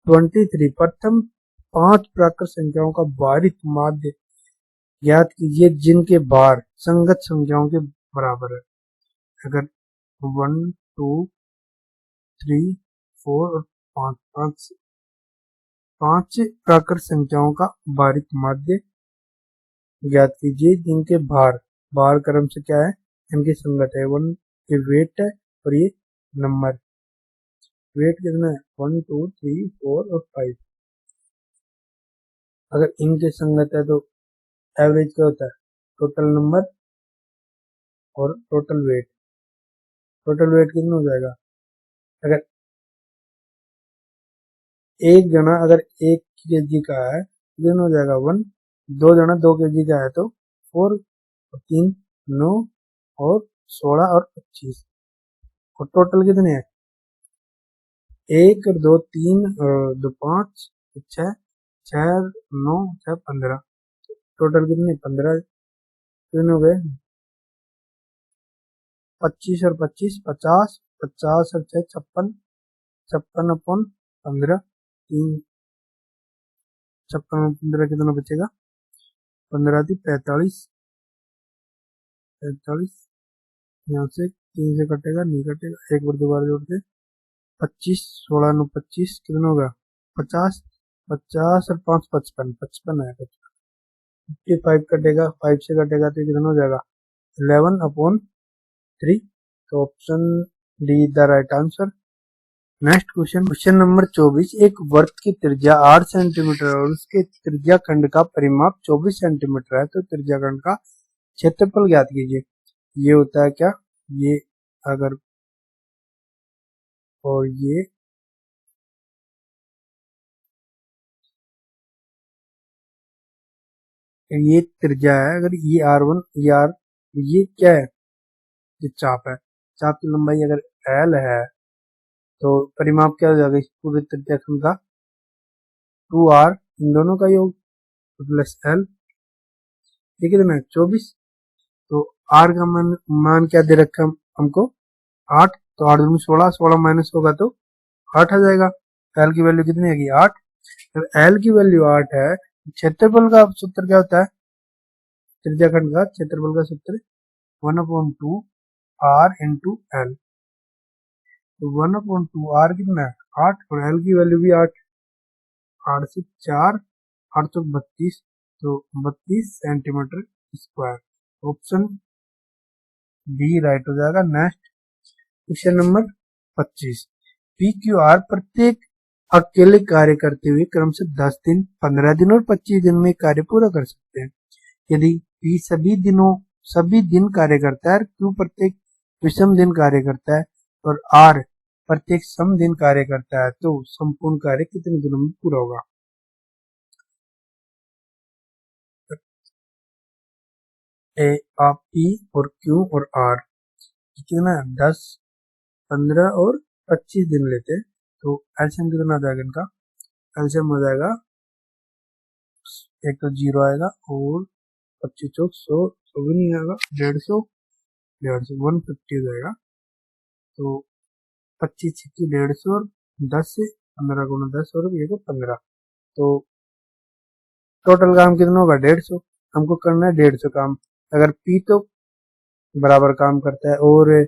23। प्रथम 5 प्राकृत संख्याओं का भारित माध्य ज्ञात कीजिए जिनके भार संगत संख्याओं के बराबर है। अगर 1 2 3 4 और 5 प्राकृत संख्याओं का भारित माध्य ज्ञात कीजिए जिनके भार क्रम से क्या है? इनकी संगत है। 1 ये वेट है और ये नंबर। वेट कितना है? 1 2 3 4 और 5। अगर इनके संगत है तो एवरेज क्या होता है? टोटल नंबर और टोटल वेट। टोटल वेट कितना हो जाएगा? अगर एक जना अगर 1 kg का है तो कितना हो जाएगा? 1। 2 जना 2 kg का है तो 4 और 3 9 और 16 और 25, और टोटल कितने हैं? 1 और 2 3 और 2 5 6 6 9 6 15, टोटल कितने? 15। कितने हो गए? 25 और 25 50, 50 और 6 56, 56 अपन 15, 3 56 में 15 कितना बचेगा? 15 थी 45, 45 यहाँ से 3 से कटेगा, नहीं कटेगा। एक बार दोबारा जोड़ के 25 16 9 25 कितना होगा? 50, 50 और 5 55, 55 है। 55 कटेगा, 5 से कटेगा तो कितना हो जाएगा? 11/3। तो option D the right answer. Next question, question number 24। एक वर्ग की त्रिज्या 8 सेंटीमीटर और उसके त्रिज्या खंड का परिमाप 24 सेंटीमीटर है तो त्रिज्या खंड का क्षेत्रफल ज्ञात कीजिए। ये होता है क्या? ये अगर और ये त्रिज्या है। अगर ये R1 ये क्या है, ये चाप है। चाप की लंबाई अगर L है तो परिमाप क्या हो जाएगा इस पूरे त्रिज्याखंड का, 2R इन दोनों का योग प्लस L, ये कितना है 24। तो R का मान क्या दे रखा है हमको 8, तो 8 दूनी 16, 16 माइनस होगा तो 8 आ जाएगा। L की वैल्यू कितनी आएगी 8। जब L की वैल्यू 8 है, क्षेत्रफल का सूत्र क्या होता है, त्रिज्याखंड का क्षेत्रफल का सूत्र 1/2 R इंटू L। तो 1/2 R कितना है 8 और L की वैल्यू भी 8, 8 से 4, 8 तो 32, तो 32 centimetre square. Option B right हो जाएगा। Next question number 25। P Q R प्रत्येक अकेले कार्य करते हुए क्रम से 10 दिन, 15 दिन और 25 दिन में कार्य पूरा कर सकते हैं। यदि पी सभी दिन कार्य करता है, क्यू प्रत्येक विषम दिन कार्य करता है और आर प्रत्येक सम दिन कार्य करता है, तो संपूर्ण कार्य कितने दिनों में पूरा होगा। ए आप पी और क्यू और आर कितना 10, 15 और 25 दिन लेते हैं, तो एलसीएम कितना आ जाएगा इनका, एलसीएम हो जाएगा, एक तो 0 आएगा और 25 चौक 100, 100 भी नहीं आएगा, 150, 150 हो जाएगा। तो 25 छिक्की 150 और 10 से 15 गुना 10 और ये 15, तो टोटल काम कितना होगा 150। हमको करना है 150 काम। अगर पी तो बराबर काम करता है और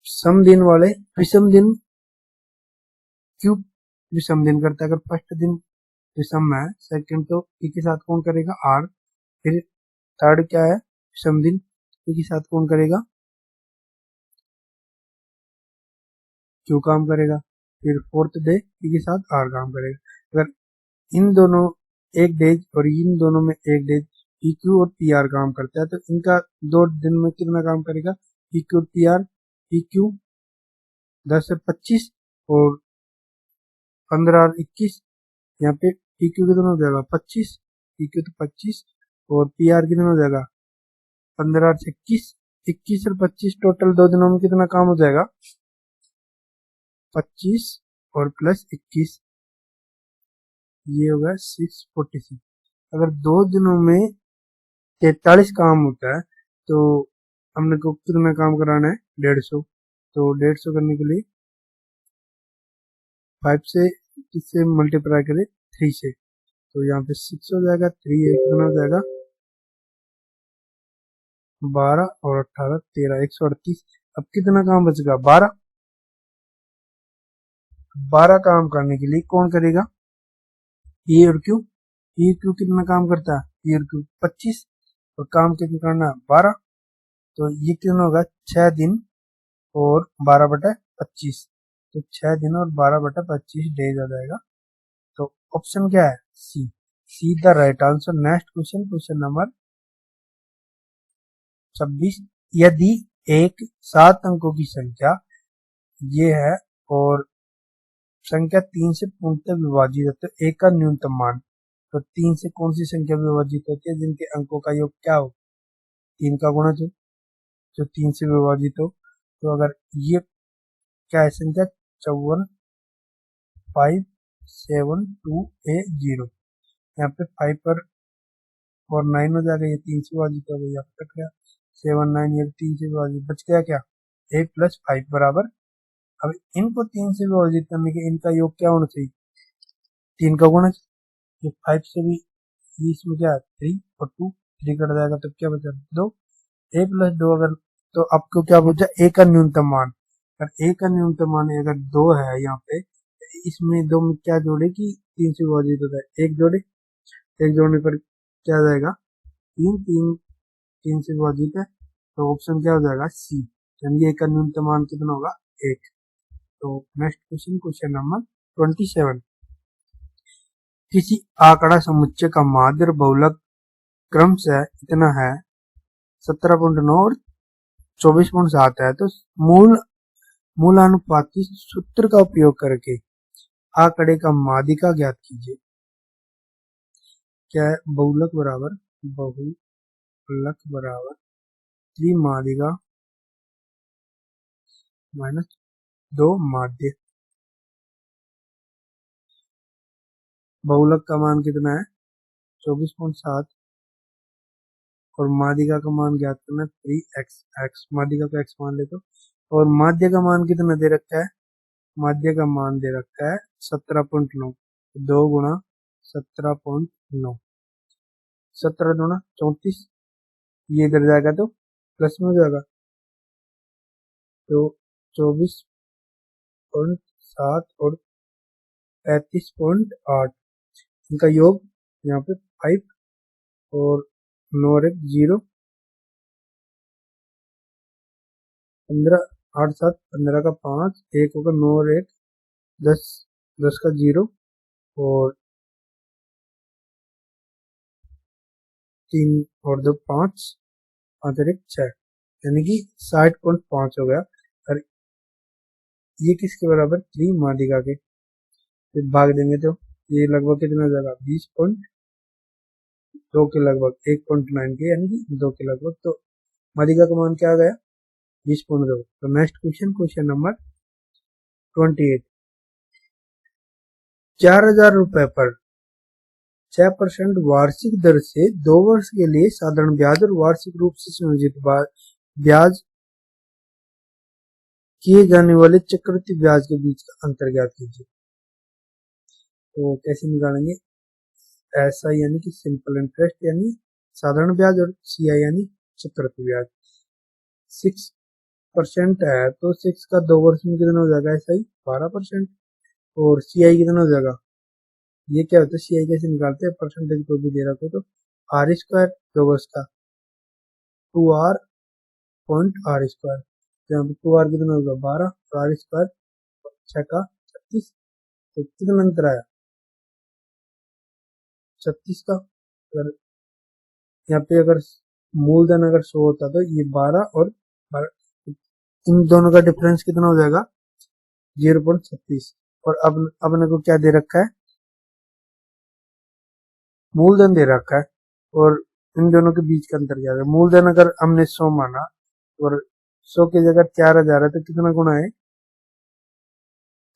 सम दिन वाले विषम दिन क्यू विषम दिन करता है। अगर फर्स्ट दिन विषम है, सेकंड तो पी के साथ कौन करेगा आर, फिर थर्ड क्या है विषम दिन, पी के साथ कौन करेगा क्यू काम करेगा, फिर फोर्थ डे पी के साथ आर काम करेगा। अगर इन दोनों एक डेज और इन दोनों में एक डेज पी क्यू और पी आर काम करता है, तो इनका 2 दिन में कितना काम करेगा पी क्यू और पी आर, पी क्यू 10 से 25 और 15 और 21, यहाँ पे पी क्यू कितना हो जाएगा 25, पी क्यू तो 25 और पी आर कितना हो जाएगा 15 और 21, 21 और 25 टोटल 2 दिनों में कितना काम हो जाएगा 25 और प्लस 21, ये होगा 646। अगर 2 दिनों में 43 काम होता है, तो हमने को कितना काम कराना है 150, तो 150 करने के लिए 5 से किससे मल्टीप्लाई करें 3 से, तो यहाँ पे 6 हो जाएगा, 3 कितना हो जाएगा 12 और 18 13, 138। अब कितना काम बचेगा 12, 12 काम करने के लिए कौन करेगा पी और क्यू, पी क्यू कितना काम करता है पी और क्यू 25 और काम कितना करना है 12, तो ये कितना होगा 6 दिन और 12/25, तो 6 दिन और 12/25 डेज आ जाएगा। तो ऑप्शन क्या है see the right answer. Next question, question number 26। यदि एक 7 अंकों की संख्या ये है और संख्या 3 से पूर्णतः विभाजित है, तो एक का न्यूनतम मान, तो 3 से कौन सी संख्या विभाजित होती है जिनके अंकों का योग क्या हो 3 का गुणज हो, जो 3 से विभाजित हो। तो अगर ये क्या है संख्या 54 572A0, यहाँ पे 5 पर और 9 हो जाएगा, ये 3 से विभाजित हो गया, यहाँ पे कट गया 7 9, ये 3 से विभाजित, बच गया क्या a + 5 बराबर। अब इनको 3 से विभाजित करने के इनका योग क्या होना चाहिए 3 का गुणज, तो 5 से भी इसमें क्या 3 और 2 3 कट जाएगा, तो क्या बचा 2, a + 2। अगर तो आपको क्या बचा a का न्यूनतम मान, अगर a का न्यूनतम मान अगर 2 है यहाँ पे, इसमें 2 में क्या जोड़े कि 3 से विभाजित होता है, एक जोड़े, एक जोड़ने पर क्या आ जाएगा 3 3 3 से विभाजित है, तो ऑप्शन क्या हो जाएगा सी, यानी a का न्यूनतम मान कितना होगा 1। तो नेक्स्ट क्वेश्चन, क्वेश्चन नंबर 27। किसी आंकड़ा समुच्चय का माध्य और बहुलक क्रमशः इतना है 17.9 और 24.7 है, तो मूल मूलानुपाती सूत्र का उपयोग करके आंकड़े का माध्यिका ज्ञात कीजिए। क्या है? बहुलक बराबर त्रिमाध्यिका माइनस 2 माध्य। बहुलक का मान कितना है? 24.7 और माध्यिका का मान ज्ञात करना है 3x। माध्यिका का x मान ले तो, और माध्य का मान कितना दे रखा है? माध्य का मान दे रखा है 17.9। 2 गुणा 17.9, 17 दूना 34, ये इधर जाएगा तो प्लस में हो जाएगा, तो 24.7 और 35.8, इनका योग यहाँ पे 5 और 9 और 1 0, 15 8 7 15 का 5, 1 होगा 9 और 1 10, 10 का 0 और 3 और 2 5, 5 और 1 6, यानी कि 60.5 हो गया। और ये किसके बराबर? त्रिमाध्यिका के। फिर भाग देंगे तो ये लगभग कितना हो जाएगा? 20.2 के लगभग, 1.9 के, यानी कि 2 के लगभग। तो माध्यिका का मान क्या आ गया? 20.2। तो नेक्स्ट क्वेश्चन नंबर 28। 4,000 रुपए पर 6% वार्षिक दर से 2 वर्ष के लिए साधारण ब्याज और वार्षिक रूप से संयोजित ब्याज किए जाने वाले चक्रवृद्धि ब्याज के बीच का अंतर ज्ञात कीजिए। तो कैसे निकालेंगे? ऐसा यानी कि सिंपल इंटरेस्ट यानी साधारण ब्याज, और CI यानी चक्रवृद्धि ब्याज। 6% है तो 6 का 2 वर्ष में कितना हो जाएगा? ऐसा ही 12%। और CI कितना हो जाएगा? ये क्या होता है? CI कैसे निकालते हैं? परसेंटेज को भी दे रखो तो R स्क्वायर 2 वर्ष का 2R पॉइंट R स्क्वायर, यहाँ पे 2R कितना होगा? 12, तो R स्क्वायर 6 का 36, तो कितना अंतर आया? 36 का। अगर यहाँ पे अगर मूलधन अगर 100 होता तो ये 12 और 12, इन दोनों का डिफरेंस कितना हो जाएगा? 0.36। और अब अपने को क्या दे रखा है? मूलधन दे रखा है, और इन दोनों के बीच का अंतर क्या है? मूलधन अगर हमने 100 माना और 100 की जगह 4,000 है तो कितना गुना है?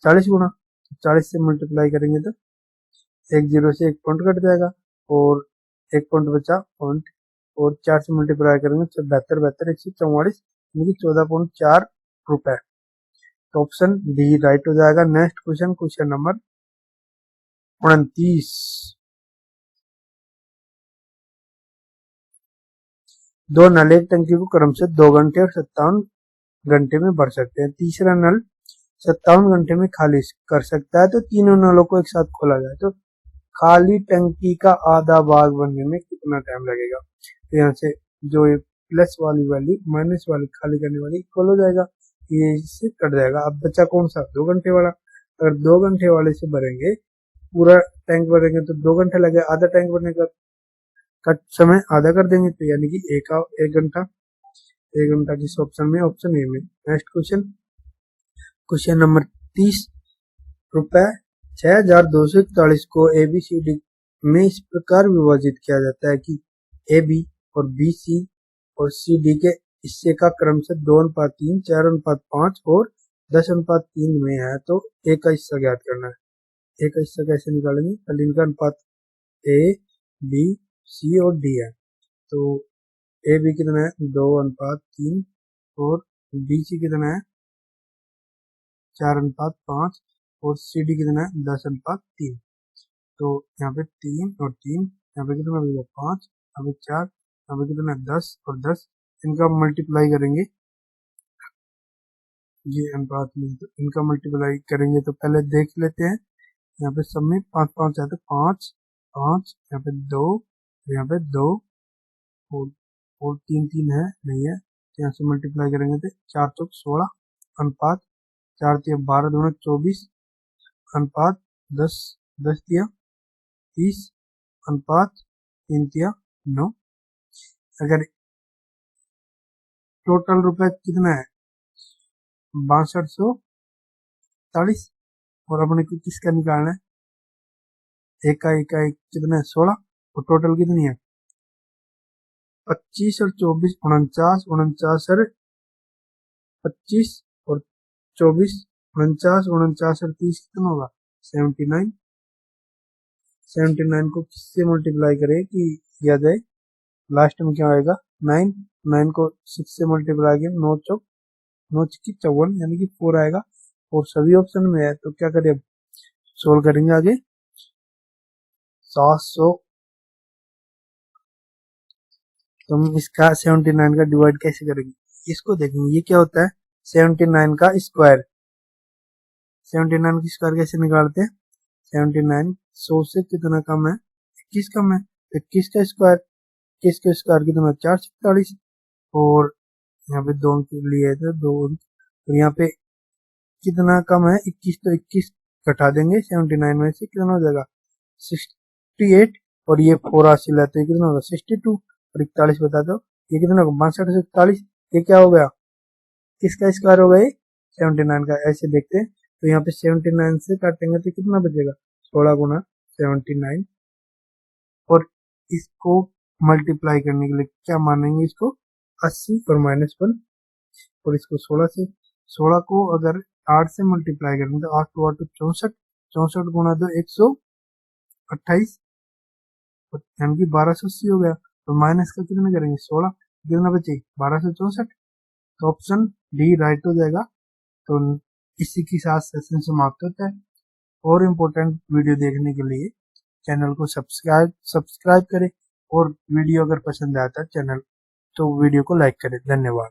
40 गुना। 40 से मल्टीप्लाई करेंगे तो 1 0 से 1 पॉइंट कट जाएगा, और 1 पॉइंट बचा पॉइंट, और 4 से मल्टीप्लाई करेंगे तो 72 144, यानी 14.4 रुपए। तो ऑप्शन डी राइट हो जाएगा। Next question number 29। 2 नल एक टंकी को क्रमशः 2 घंटे और 57 घंटे में भर सकते हैं। तीसरा नल 57 घंटे में खाली कर सकता है, तो तीनों नलों को एक साथ खोला जाए तो खाली टंकी का आधा भाग बनने में कितना टाइम लगेगा? तो यहाँ से जो ये प्लस वाली वैल्यू माइनस वाली खाली करने वाली इक्वल हो जाएगा, ये इससे कट जाएगा। अब बचा कौन सा? 2 घंटे वाला। अगर 2 घंटे वाले से भरेंगे, पूरा टैंक भरेंगे तो 2 घंटे लगे, आधा टैंक भरने का कट समय आधा कर देंगे, तो यानी कि एक घंटा। 1 घंटा किस ऑप्शन में? ऑप्शन ए में। Next question number 30। रुपए 6,241 को ABCD में इस प्रकार विभाजित किया जाता है कि AB और BC और CD के हिस्से का क्रमशः 2:3, 4:5 और 10:3 में है, तो A का हिस्सा ज्ञात करना है। A का हिस्सा कैसे निकालेंगे? पहले इनका अनुपात A, B, C और D है, तो AB कितना है? 2:3 और BC कितना है? 4:5 और CD कितना है? 10:3। तो यहाँ पे 3 और 3, यहाँ पे कितना होगा? 5, यहाँ पे 4, यहाँ पे कितना है? 10 और 10, इनका मल्टीप्लाई करेंगे, ये अनुपात में, तो इनका मल्टीप्लाई करेंगे तो पहले देख लेते हैं। यहाँ पे सब में 5 5 है तो 5 5, यहाँ पे 2, यहाँ पे 2 और 3 3 है नहीं है, तो यहाँ से मल्टीप्लाई करेंगे तो 4 चौक 16 अनुपात 4 तिया 12 दूना 24 अनुपात 10 10 तिया 30 अनुपात 3 तिया 9। अगर टोटल रुपए कितना है? 6240, और अपने को किसका निकालना है, एक का कितना है 16, और टोटल कितनी है 25 और 24 49, 49 और 25 और 24 49, 49 और 30 कितना होगा 79। 79 को किससे मल्टीप्लाई करें कि याद है, लास्ट में क्या आएगा 9, 9 को 6 से मल्टीप्लाई किया 9 चौक 9 की 54 यानी कि 4 आएगा, और सभी ऑप्शन में है तो क्या करें अब सोल्व करेंगे आगे। 700, तो हम इसका 79 का डिवाइड कैसे करेंगे, इसको देखेंगे ये क्या होता है 79 का स्क्वायर। 79 का स्क्वायर कैसे निकालते हैं, 79 100 से कितना कम है 21 कम है, 21 का स्क्वायर, 21 का स्क्वायर कितना 444, और यहाँ पे 2 के लिए तो 2, और यहाँ पे कितना कम है 21, तो 21 घटा देंगे 79 में से कितना हो जाएगा 68, और ये 4 हासिल है तो ये कितना होगा 62, और 41 बता दो ये कितना होगा 62 से 41, ये क्या हो गया किसका स्क्वायर होगा ये 79 का। ऐसे देखते हैं तो यहाँ पे 79 से काटेंगे तो कितना बचेगा 16 गुना 79, और इसको मल्टीप्लाई करने के लिए क्या मानेंगे इसको 80 और -1, और इसको 16 से, 16 को अगर 8 से मल्टीप्लाई करेंगे तो 8 तो 8 64, 64 गुना 2 128, यानी कि 1280 हो गया, तो माइनस का कितना करेंगे 16, कितना बचे 1264, तो ऑप्शन डी राइट हो जाएगा। तो इसी के साथ सेशन समाप्त होता है। और इम्पोर्टेंट वीडियो देखने के लिए चैनल को सब्सक्राइब करें, और वीडियो अगर पसंद आता है चैनल तो वीडियो को लाइक करें। धन्यवाद।